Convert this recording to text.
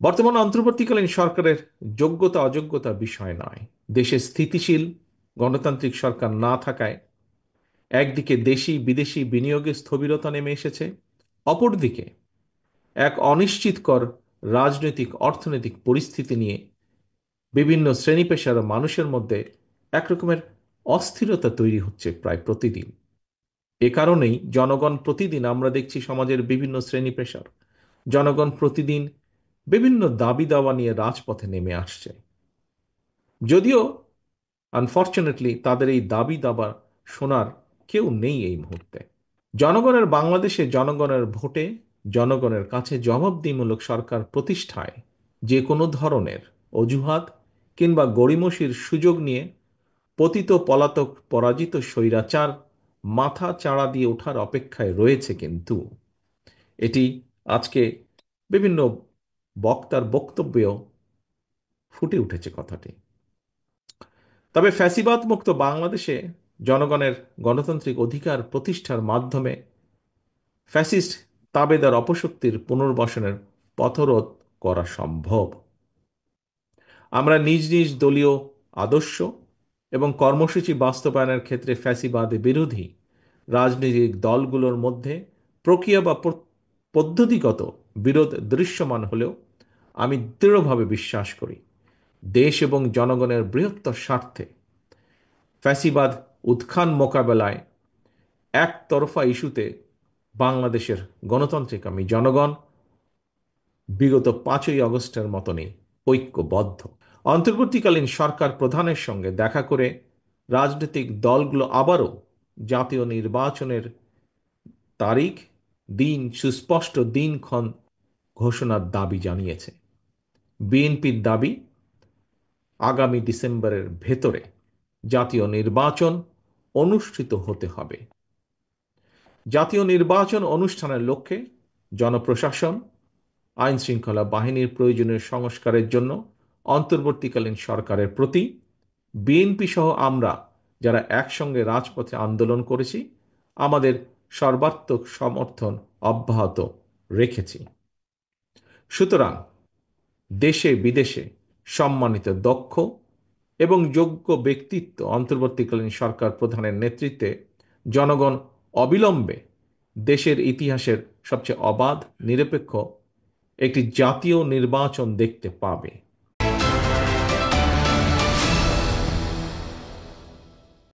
বর্তমান অন্তর্বর্তীকালীন সরকারের যোগ্যতা অযোগ্যতা বিষয় নয়। দেশে স্থিতিশীল গণতান্ত্রিক সরকার না থাকায় একদিকে দেশি বিদেশি বিনিয়োগে স্থবিরতা নেমে এসেছে, অপরদিকে এক অনিশ্চিতকর রাজনৈতিক অর্থনৈতিক পরিস্থিতি নিয়ে বিভিন্ন শ্রেণী পেশার মানুষের মধ্যে একরকমের অস্থিরতা তৈরি হচ্ছে প্রায় প্রতিদিন। এ কারণেই জনগণ প্রতিদিন আমরা দেখছি সমাজের বিভিন্ন শ্রেণী পেশার জনগণ প্রতিদিন বিভিন্ন দাবি দাওয়া নিয়ে রাজপথে নেমে আসছে। যদিও আনফর্চুনেটলি তাদের এই দাবি দাবা শোনার কেউ নেই এই মুহূর্তে। জনগণের বাংলাদেশে জনগণের ভোটে জনগণের কাছে জবাবদিহিমূলক সরকার প্রতিষ্ঠায় যে কোনো ধরনের অজুহাত কিংবা গড়িমসির সুযোগ নিয়ে পতিত পলাতক পরাজিত স্বৈরাচার মাথা চাড়া দিয়ে ওঠার অপেক্ষায় রয়েছে, কিন্তু এটি আজকে বিভিন্ন বক্তার বক্তব্যেও ফুটে উঠেছে কথাটি। তবে ফ্যাসিবাদ মুক্ত বাংলাদেশে জনগণের গণতান্ত্রিক অধিকার প্রতিষ্ঠার মাধ্যমে ফ্যাসিস্ট তাবেদার অপশক্তির পুনর্বাসনের পথরোধ করা সম্ভব। আমরা নিজ নিজ দলীয় আদর্শ এবং কর্মসূচি বাস্তবায়নের ক্ষেত্রে ফ্যাসিবাদ বিরোধী রাজনৈতিক দলগুলোর মধ্যে প্রক্রিয়া বা পদ্ধতিগত বিরোধ দৃশ্যমান হলেও আমি দৃঢ়ভাবে বিশ্বাস করি দেশ এবং জনগণের বৃহত্তর স্বার্থে ফ্যাসিবাদ উত্থান মোকাবেলায় একতরফা ইস্যুতে বাংলাদেশের গণতান্ত্রিকামী জনগণ বিগত 5ই আগস্টের মতনই ঐক্যবদ্ধ। অন্তর্বর্তীকালীন সরকার প্রধানের সঙ্গে দেখা করে রাজনৈতিক দলগুলো আবারও জাতীয় নির্বাচনের তারিখ, দিন, সুস্পষ্ট দিনক্ষণ ঘোষণার দাবি জানিয়েছে। বিএনপির দাবি আগামী ডিসেম্বরের ভেতরে জাতীয় নির্বাচন অনুষ্ঠিত হতে হবে। জাতীয় নির্বাচন অনুষ্ঠানের লক্ষ্যে জনপ্রশাসন, আইন শৃঙ্খলা বাহিনীর প্রয়োজনীয় সংস্কারের জন্য অন্তর্বর্তীকালীন সরকারের প্রতি বিএনপি সহ আমরা যারা একসঙ্গে রাজপথে আন্দোলন করেছি আমাদের সর্বাত্মক সমর্থন অব্যাহত রেখেছি। সুতরাং দেশে বিদেশে সম্মানিত দক্ষ এবং যোগ্য ব্যক্তিত্ব অন্তর্বর্তীকালীন সরকার প্রধানের নেতৃত্বে জনগণ অবিলম্বে দেশের ইতিহাসের সবচেয়ে অবাধ নিরপেক্ষ একটি জাতীয় নির্বাচন দেখতে পাবে।